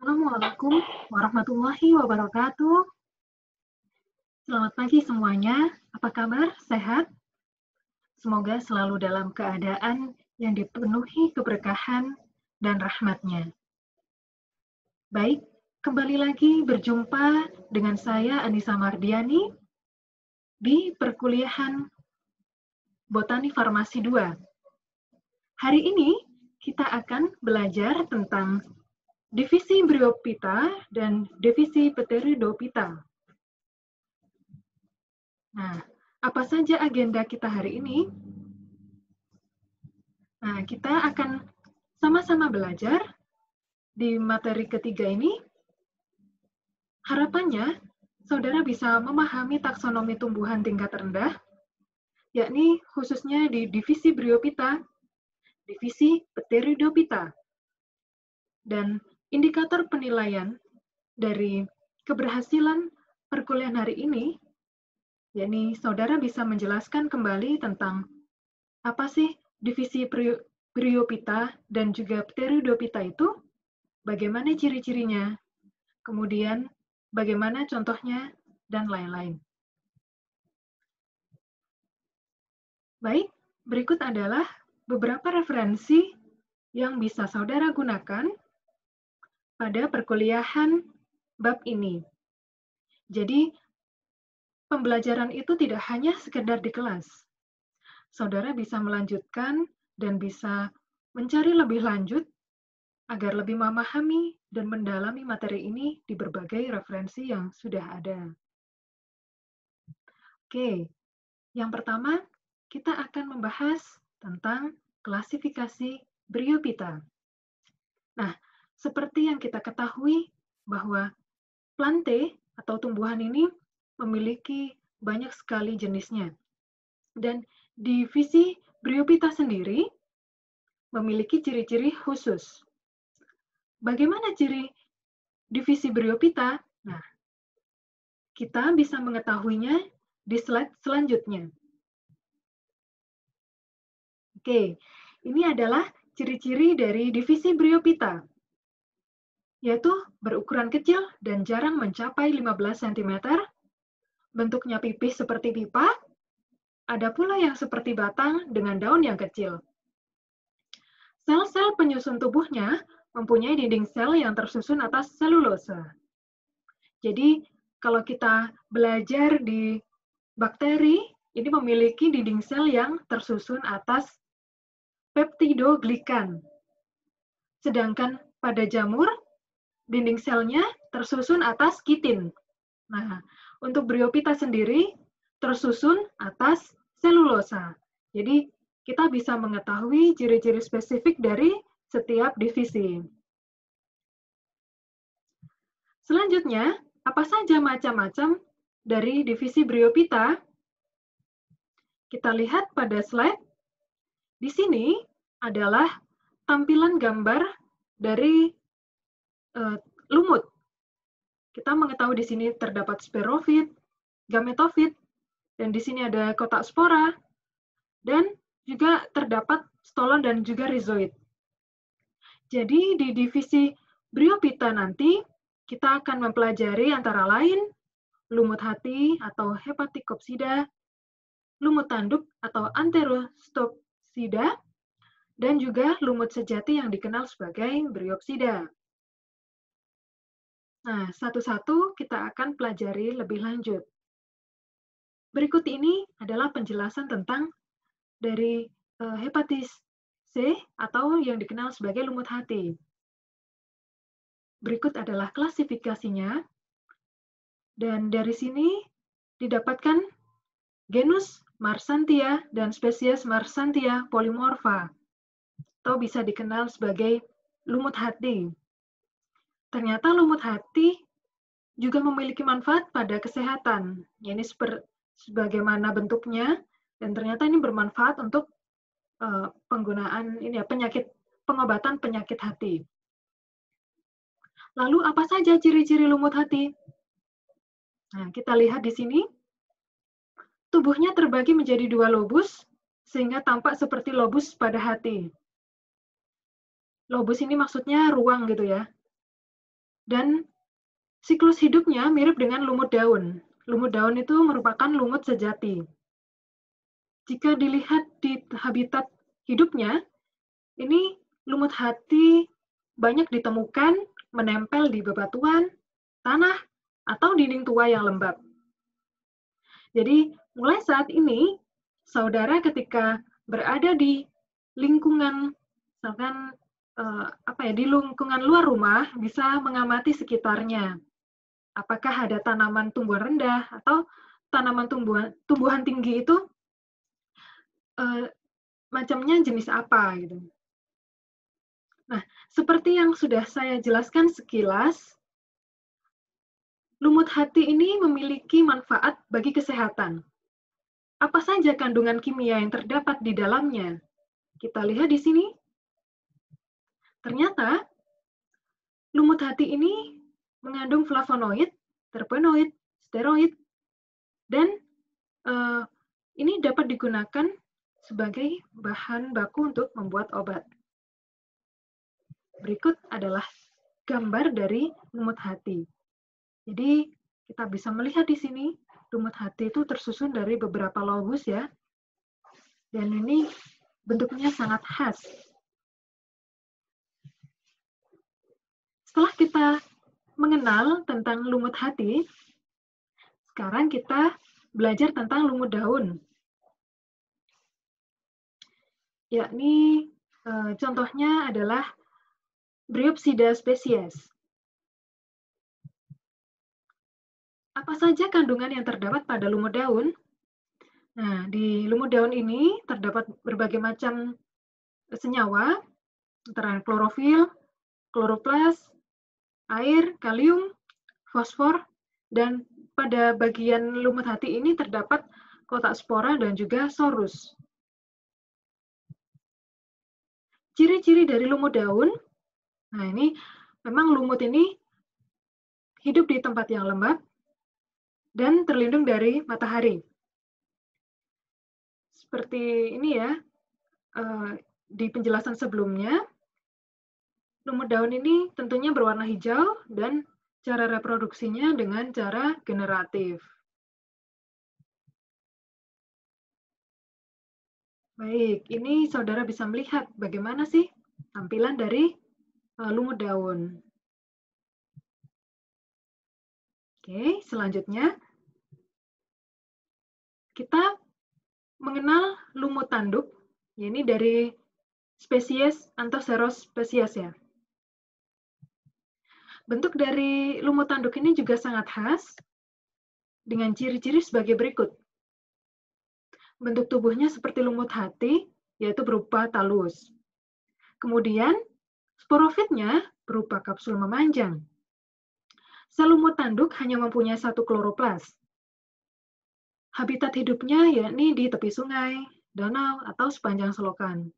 Assalamualaikum warahmatullahi wabarakatuh. Selamat pagi semuanya. Apa kabar? Sehat? Semoga selalu dalam keadaan yang dipenuhi keberkahan dan rahmatnya. Baik, kembali lagi berjumpa dengan saya Anissa Mardiani di perkuliahan Botani Farmasi 2. Hari ini kita akan belajar tentang divisi Bryophyta dan divisi Pteridophyta. Nah, apa saja agenda kita hari ini? Nah, kita akan sama-sama belajar di materi ketiga ini. Harapannya, saudara bisa memahami taksonomi tumbuhan tingkat rendah, yakni khususnya di divisi Bryophyta, divisi Pteridophyta, dan indikator penilaian dari keberhasilan perkuliahan hari ini, yakni saudara bisa menjelaskan kembali tentang apa sih divisi Bryophyta dan juga Pteridophyta itu, bagaimana ciri-cirinya, kemudian bagaimana contohnya, dan lain-lain. Baik, berikut adalah beberapa referensi yang bisa saudara gunakan pada perkuliahan bab ini. Jadi, pembelajaran itu tidak hanya sekedar di kelas. Saudara bisa melanjutkan dan bisa mencari lebih lanjut agar lebih memahami dan mendalami materi ini di berbagai referensi yang sudah ada. Oke, yang pertama kita akan membahas tentang klasifikasi Bryophyta. Nah, seperti yang kita ketahui bahwa plante atau tumbuhan ini memiliki banyak sekali jenisnya. Dan divisi Bryophyta sendiri memiliki ciri-ciri khusus. Bagaimana ciri divisi Bryophyta? Nah, kita bisa mengetahuinya di slide selanjutnya. Oke, ini adalah ciri-ciri dari divisi Bryophyta, yaitu berukuran kecil dan jarang mencapai 15 cm, bentuknya pipih seperti pipa, ada pula yang seperti batang dengan daun yang kecil. Sel-sel penyusun tubuhnya mempunyai dinding sel yang tersusun atas selulosa. Jadi, kalau kita belajar di bakteri, ini memiliki dinding sel yang tersusun atas peptidoglikan. Sedangkan pada jamur, dinding selnya tersusun atas kitin. Nah, untuk Bryophyta sendiri tersusun atas selulosa. Jadi, kita bisa mengetahui ciri-ciri spesifik dari setiap divisi. Selanjutnya, apa saja macam-macam dari divisi Bryophyta? Kita lihat pada slide. Di sini adalah tampilan gambar dari lumut. Kita mengetahui di sini terdapat sporofit, gametofit, dan di sini ada kotak spora, dan juga terdapat stolon dan juga rhizoid. Jadi di divisi Bryophyta nanti kita akan mempelajari antara lain lumut hati atau Hepaticopsida, lumut tanduk atau Antherostopsida, dan juga lumut sejati yang dikenal sebagai Bryopsida. Nah, satu-satu kita akan pelajari lebih lanjut. Berikut ini adalah penjelasan tentang dari hepatitis C atau yang dikenal sebagai lumut hati. Berikut adalah klasifikasinya. Dan dari sini didapatkan genus Marsantia dan spesies Marsantia polymorpha, atau bisa dikenal sebagai lumut hati. Ternyata lumut hati juga memiliki manfaat pada kesehatan. Ini sebagaimana bentuknya, dan ternyata ini bermanfaat untuk penggunaan pengobatan penyakit hati. Lalu apa saja ciri-ciri lumut hati? Nah, kita lihat di sini. Tubuhnya terbagi menjadi 2 lobus, sehingga tampak seperti lobus pada hati. Lobus ini maksudnya ruang gitu ya. Dan siklus hidupnya mirip dengan lumut daun. Lumut daun itu merupakan lumut sejati. Jika dilihat di habitat hidupnya, ini lumut hati banyak ditemukan menempel di bebatuan, tanah, atau dinding tua yang lembab. Jadi, mulai saat ini, saudara ketika berada di lingkungan, misalkan di lingkungan luar rumah, bisa mengamati sekitarnya. Apakah ada tanaman tumbuhan rendah atau tanaman tumbuhan tinggi itu macamnya jenis apa gitu. Nah, seperti yang sudah saya jelaskan sekilas, lumut hati ini memiliki manfaat bagi kesehatan. Apa saja kandungan kimia yang terdapat di dalamnya? Kita lihat di sini. Ternyata, lumut hati ini mengandung flavonoid, terpenoid, steroid, dan ini dapat digunakan sebagai bahan baku untuk membuat obat. Berikut adalah gambar dari lumut hati. Jadi, kita bisa melihat di sini, lumut hati itu tersusun dari beberapa lobus ya. Dan ini bentuknya sangat khas. Setelah kita mengenal tentang lumut hati, sekarang kita belajar tentang lumut daun. Yakni contohnya adalah Bryopsida spesies. Apa saja kandungan yang terdapat pada lumut daun? Nah, di lumut daun ini terdapat berbagai macam senyawa, antara klorofil, kloroplas, air, kalium, fosfor, dan pada bagian lumut hati ini terdapat kotak spora dan juga sorus. Ciri-ciri dari lumut daun, nah ini memang lumut ini hidup di tempat yang lembab dan terlindung dari matahari. Seperti ini ya, di penjelasan sebelumnya, lumut daun ini tentunya berwarna hijau dan cara reproduksinya dengan cara generatif. Baik, ini saudara bisa melihat bagaimana sih tampilan dari lumut daun. Oke, selanjutnya kita mengenal lumut tanduk, ini dari spesies Anthoceros spesies ya. Bentuk dari lumut tanduk ini juga sangat khas dengan ciri-ciri sebagai berikut. Bentuk tubuhnya seperti lumut hati, yaitu berupa talus. Kemudian, sporofitnya berupa kapsul memanjang. Sel lumut tanduk hanya mempunyai satu kloroplas. Habitat hidupnya yakni di tepi sungai, danau, atau sepanjang selokan.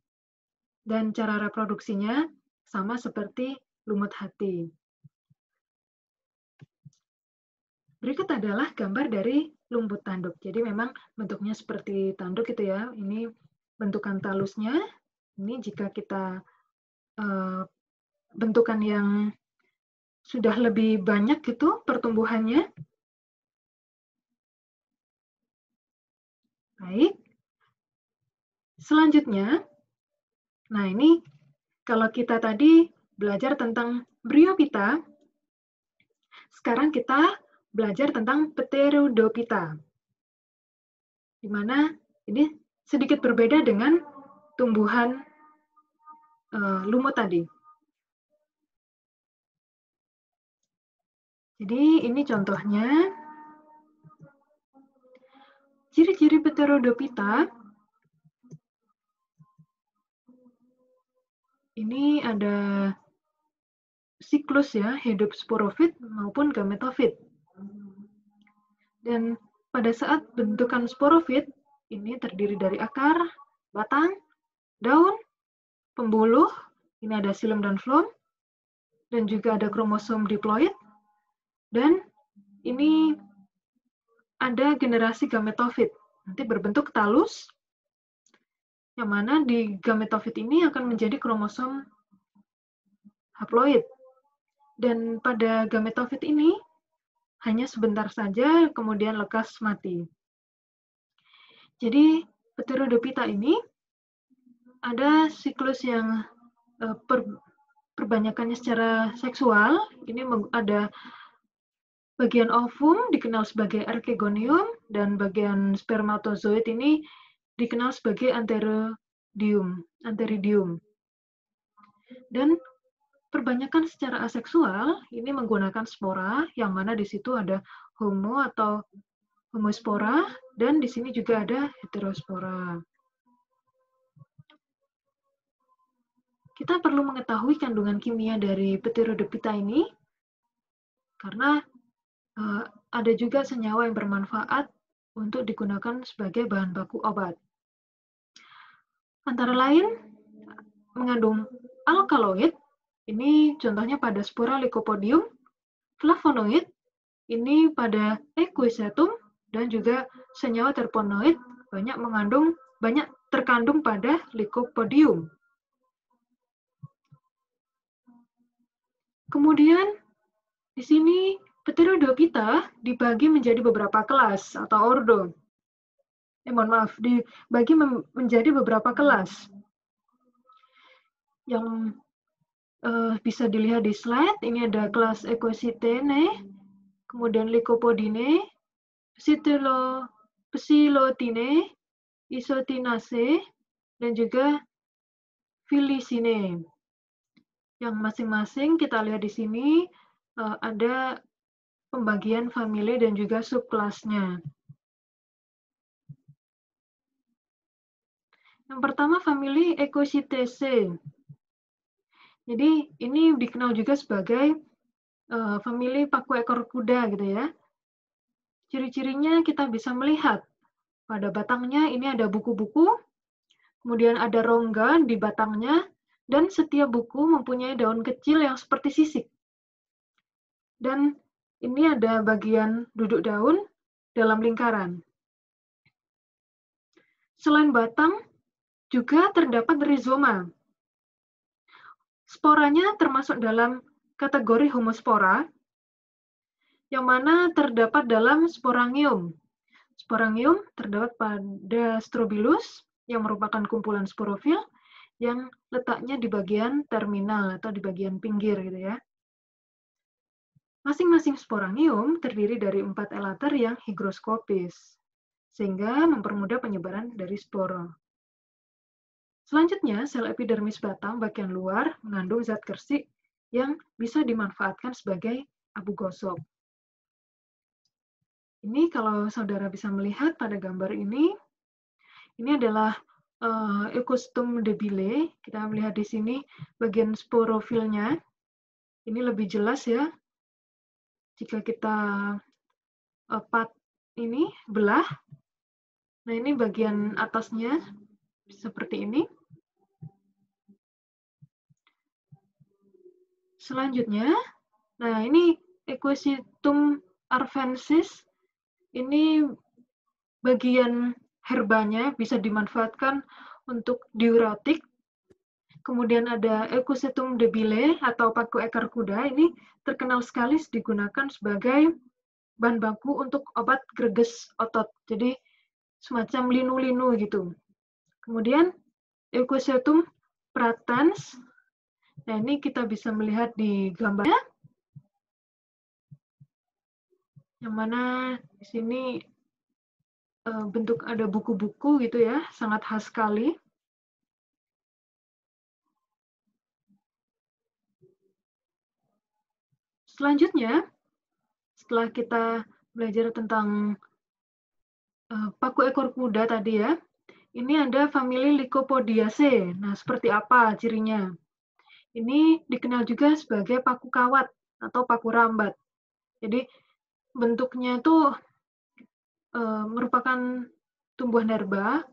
Dan cara reproduksinya sama seperti lumut hati. Berikut adalah gambar dari lumut tanduk. Jadi memang bentuknya seperti tanduk gitu ya. Ini bentukan talusnya. Ini jika kita bentukan yang sudah lebih banyak gitu pertumbuhannya. Baik. Selanjutnya, nah ini kalau kita tadi belajar tentang Bryophyta, sekarang kita belajar tentang Pteridophyta. Di mana ini sedikit berbeda dengan tumbuhan lumut tadi. Jadi ini contohnya. Ciri-ciri Pteridophyta ini ada siklus ya, hidup sporofit maupun gametofit. Dan pada saat bentukan sporofit, ini terdiri dari akar, batang, daun, pembuluh, ini ada xilem dan floem, dan juga ada kromosom diploid, dan ini ada generasi gametofit, nanti berbentuk talus, yang mana di gametofit ini akan menjadi kromosom haploid. Dan pada gametofit ini hanya sebentar saja, kemudian lekas mati. Jadi, Pteridophyta ini ada siklus yang perbanyakannya secara seksual. Ini ada bagian ovum dikenal sebagai archegonium, dan bagian spermatozoid ini dikenal sebagai antheridium. Dan perbanyakan secara aseksual ini menggunakan spora, yang mana di situ ada homo atau homospora, dan di sini juga ada heterospora. Kita perlu mengetahui kandungan kimia dari Pteridophyta ini, karena ada juga senyawa yang bermanfaat untuk digunakan sebagai bahan baku obat. Antara lain, mengandung alkaloid, ini contohnya pada spora Lycopodium, flavonoid, ini pada Equisetum, dan juga senyawa terpenoid banyak terkandung pada Lycopodium. Kemudian di sini Pteridophyta dibagi menjadi beberapa kelas atau ordo. Dibagi menjadi beberapa kelas. Yang bisa dilihat di slide, ini ada kelas Equisetae, kemudian Lycopodinae, Psilotinae, Isotinaceae, dan juga Felicinae. Yang masing-masing kita lihat di sini ada pembagian famili dan juga subkelasnya. Yang pertama, famili Equisetaceae. Jadi ini dikenal juga sebagai famili paku ekor kuda gitu ya. Ciri-cirinya kita bisa melihat pada batangnya ini ada buku-buku, kemudian ada rongga di batangnya, dan setiap buku mempunyai daun kecil yang seperti sisik. Dan ini ada bagian duduk daun dalam lingkaran. Selain batang, juga terdapat rizoma. Sporanya termasuk dalam kategori homospora, yang mana terdapat dalam sporangium. Sporangium terdapat pada strobilus, yang merupakan kumpulan sporofil, yang letaknya di bagian terminal atau di bagian pinggir gitu ya. Masing-masing sporangium terdiri dari 4 elater yang higroskopis, sehingga mempermudah penyebaran dari spora. Selanjutnya, sel epidermis batang bagian luar mengandung zat gersik yang bisa dimanfaatkan sebagai abu gosok. Ini kalau saudara bisa melihat pada gambar ini adalah Eukostum debile. Kita melihat di sini bagian sporofilnya. Ini lebih jelas ya. Jika kita belah. Nah, ini bagian atasnya seperti ini. Selanjutnya, nah ini Equisetum arvensis. Ini bagian herbanya bisa dimanfaatkan untuk diuretik. Kemudian ada Equisetum debile atau paku ekor kuda. Ini terkenal sekali digunakan sebagai bahan baku untuk obat greges otot. Jadi semacam linu-linu gitu. Kemudian Equisetum pratense. Nah, ini kita bisa melihat di gambarnya. Yang mana di sini bentuk ada buku-buku gitu ya, sangat khas sekali. Selanjutnya, setelah kita belajar tentang paku ekor kuda tadi ya, ini ada famili Lycopodiaceae. Nah, seperti apa cirinya? Ini dikenal juga sebagai paku kawat atau paku rambat. Jadi bentuknya itu merupakan tumbuhan herba.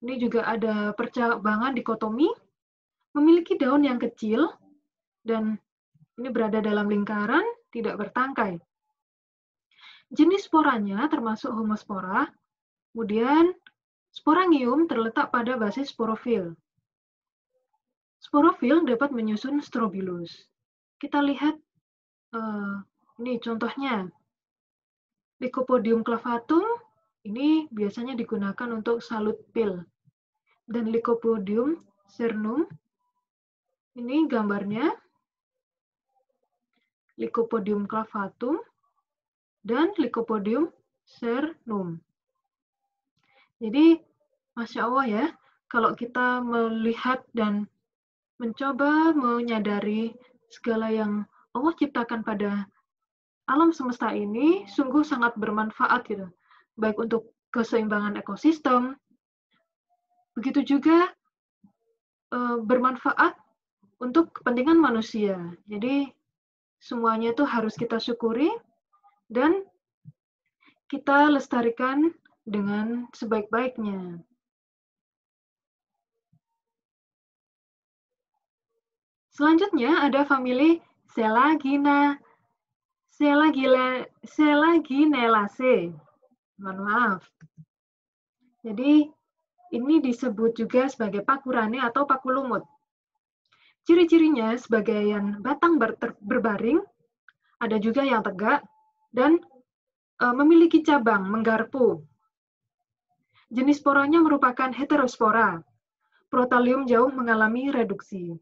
Ini juga ada percabangan dikotomi, memiliki daun yang kecil, dan ini berada dalam lingkaran, tidak bertangkai. Jenis sporanya termasuk homospora, kemudian sporangium terletak pada basis sporofil. Sporofil dapat menyusun strobilus. Kita lihat Ini contohnya, Lycopodium clavatum ini biasanya digunakan untuk salut pil. Dan Lycopodium cernum, ini gambarnya, Lycopodium clavatum dan Lycopodium cernum. Jadi, Masya Allah ya, kalau kita melihat dan mencoba menyadari segala yang Allah ciptakan pada alam semesta ini sungguh sangat bermanfaat gitu. Baik untuk keseimbangan ekosistem, begitu juga bermanfaat untuk kepentingan manusia. Jadi semuanya itu harus kita syukuri dan kita lestarikan dengan sebaik-baiknya. Selanjutnya ada famili Selaginelaceae. Mohon maaf. Jadi ini disebut juga sebagai paku rane atau paku lumut. Ciri-cirinya sebagai yang batang berbaring, ada juga yang tegak, dan memiliki cabang, menggarpu. Jenis sporanya merupakan heterospora. Protalium jauh mengalami reduksi.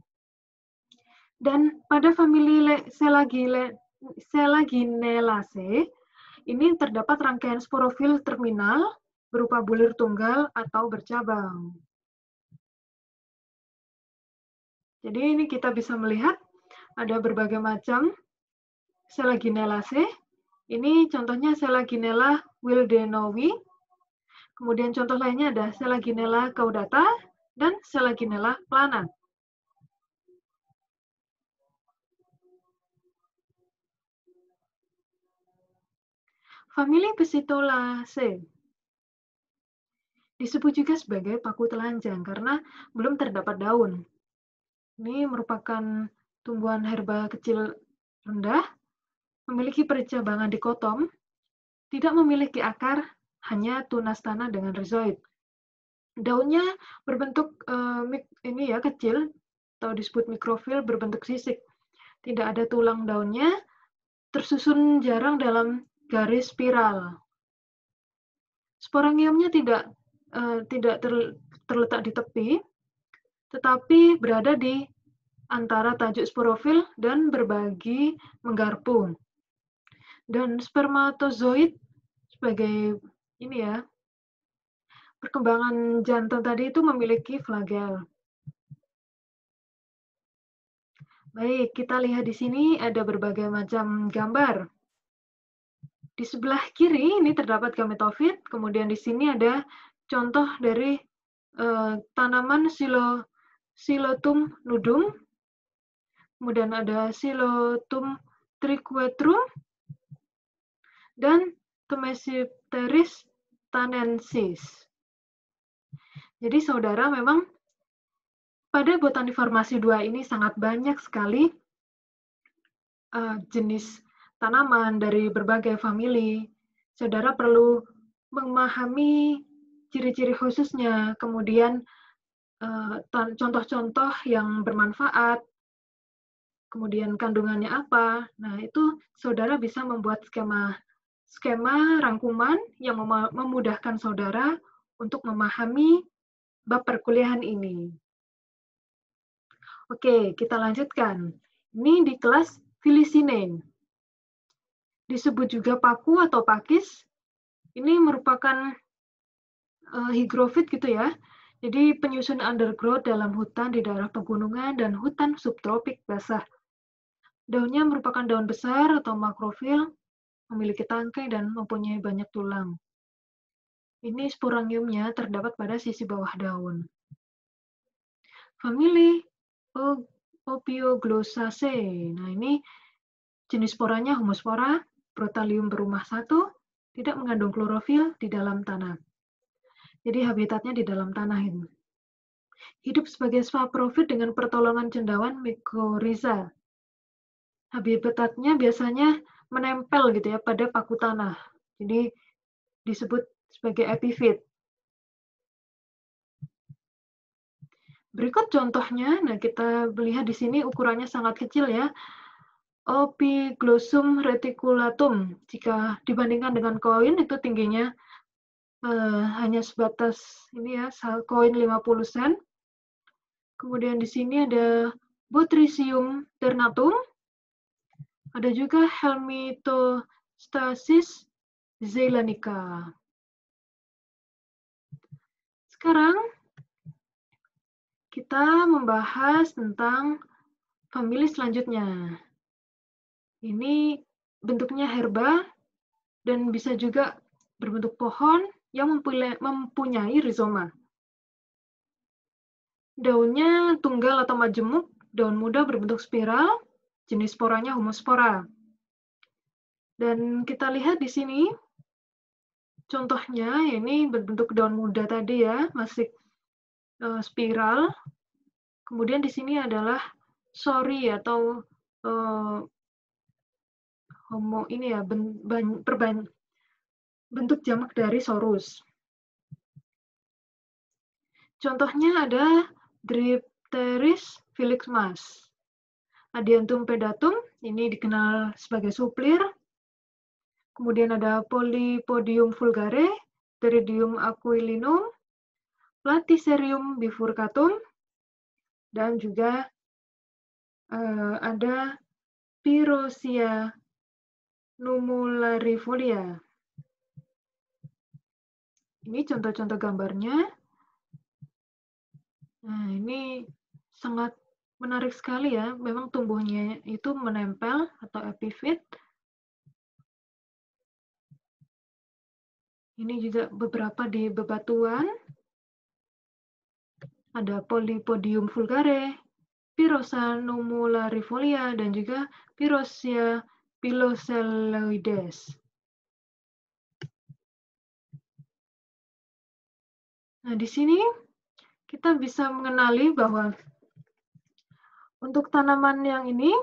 Dan pada famili Selaginelaceae, ini terdapat rangkaian sporofil terminal berupa bulir tunggal atau bercabang. Jadi ini kita bisa melihat ada berbagai macam Selaginelaceae. Ini contohnya Selaginella wildenowi. Kemudian contoh lainnya ada Selaginella caudata dan Selaginella plana. Famili Psitolaceae disebut juga sebagai paku telanjang karena belum terdapat daun. Ini merupakan tumbuhan herba kecil rendah, memiliki percabangan dikotom, tidak memiliki akar, hanya tunas tanah dengan rizoid. Daunnya berbentuk ini ya kecil atau disebut mikrofil berbentuk sisik. Tidak ada tulang daunnya, tersusun jarang dalam garis spiral. Sporangiumnya tidak terletak di tepi, tetapi berada di antara tajuk sporofil dan berbagi menggarpu. Dan spermatozoid sebagai ini ya, perkembangan jantan tadi itu memiliki flagel. Baik, kita lihat di sini ada berbagai macam gambar. Di sebelah kiri ini terdapat gametofit, kemudian di sini ada contoh dari tanaman Xylotum nudum, kemudian ada Xylotum triquetrum, dan Thomesipteris thanensis. Jadi saudara, memang pada Botani Farmasi 2 ini sangat banyak sekali jenis tanaman dari berbagai famili. Saudara perlu memahami ciri-ciri khususnya, kemudian contoh-contoh yang bermanfaat, kemudian kandungannya apa. Nah, itu saudara bisa membuat skema rangkuman yang memudahkan saudara untuk memahami bab perkuliahan ini. Oke, kita lanjutkan. Ini di kelas Filicinae. Disebut juga paku atau pakis. Ini merupakan higrofit gitu ya. Jadi penyusun undergrowth dalam hutan di daerah pegunungan dan hutan subtropik basah. Daunnya merupakan daun besar atau makrofil, memiliki tangkai dan mempunyai banyak tulang. Ini sporangiumnya terdapat pada sisi bawah daun. Famili Ophioglossacea. Nah, ini jenis sporanya homospora, protalium berumah satu, tidak mengandung klorofil di dalam tanah. Jadi habitatnya di dalam tanah ini. Hidup sebagai saprofit dengan pertolongan cendawan mycorrhiza. Habitatnya biasanya menempel gitu ya pada paku tanah. Jadi disebut sebagai epifit. Berikut contohnya. Nah, kita lihat di sini ukurannya sangat kecil ya. Opiglossum reticulatum. Jika dibandingkan dengan koin, itu tingginya hanya sebatas ini ya, koin 50 sen. Kemudian di sini ada Butricium ternatum. Ada juga Helmithostasis zeylanica. Sekarang kita membahas tentang famili selanjutnya. Ini bentuknya herba dan bisa juga berbentuk pohon yang mempunyai rizoma. Daunnya tunggal atau majemuk, daun muda berbentuk spiral, jenis sporanya homospora. Dan kita lihat di sini, contohnya ini berbentuk daun muda tadi ya, masih spiral. Kemudian di sini adalah sori atau bentuk jamak dari sorus. Contohnya ada Dipteris filixmas. Adiantum pedatum, ini dikenal sebagai suplir. Kemudian ada Polypodium vulgare, Pteridium aquilinum, Platycerium bifurcatum, dan juga ada Pyrosia numularifolia. Ini contoh-contoh gambarnya. Nah, ini sangat menarik sekali ya. Memang tumbuhnya itu menempel atau epifit. Ini juga beberapa di bebatuan. Ada Polypodium vulgare, Pyrosa numularifolia, dan juga Pyrosia piloceloides. Nah, di sini kita bisa mengenali bahwa untuk tanaman yang ini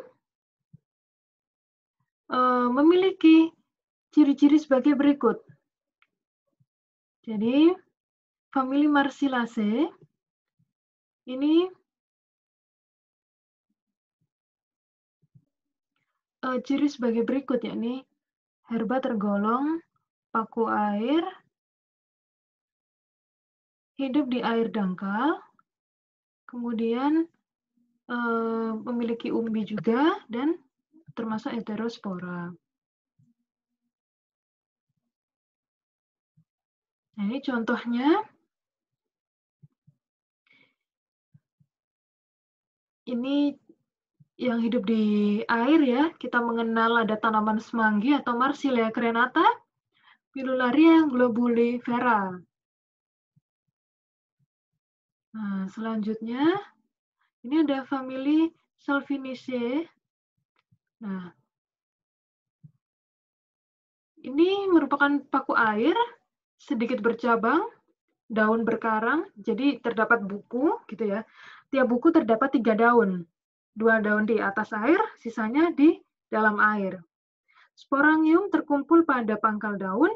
memiliki ciri-ciri sebagai berikut. Jadi, famili Marsilaceae ini ciri sebagai berikut, yakni herba tergolong, paku air, hidup di air dangkal, kemudian memiliki umbi juga, dan termasuk heterospora. Nah, ini contohnya. Ini yang hidup di air ya. Kita mengenal ada tanaman semanggi atau Marsilea crenata, Pilularia globulifera. Nah, selanjutnya ini ada famili Salviniaceae. Nah, ini merupakan paku air, sedikit bercabang, daun berkarang, jadi terdapat buku gitu ya. Tiap buku terdapat 3 daun. 2 daun di atas air, sisanya di dalam air. Sporangium terkumpul pada pangkal daun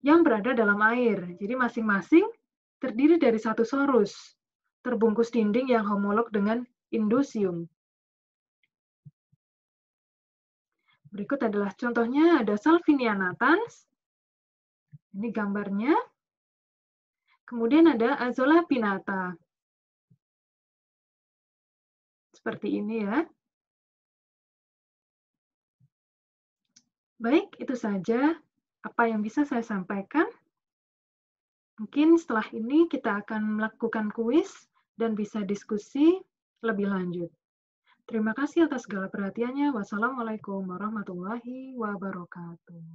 yang berada dalam air. Jadi masing-masing terdiri dari satu sorus, terbungkus dinding yang homolog dengan indusium. Berikut adalah contohnya, ada Salvinia natans. Ini gambarnya. Kemudian ada Azolla pinnata. Seperti ini ya. Baik, itu saja apa yang bisa saya sampaikan. Mungkin setelah ini kita akan melakukan kuis dan bisa diskusi lebih lanjut. Terima kasih atas segala perhatiannya. Wassalamualaikum warahmatullahi wabarakatuh.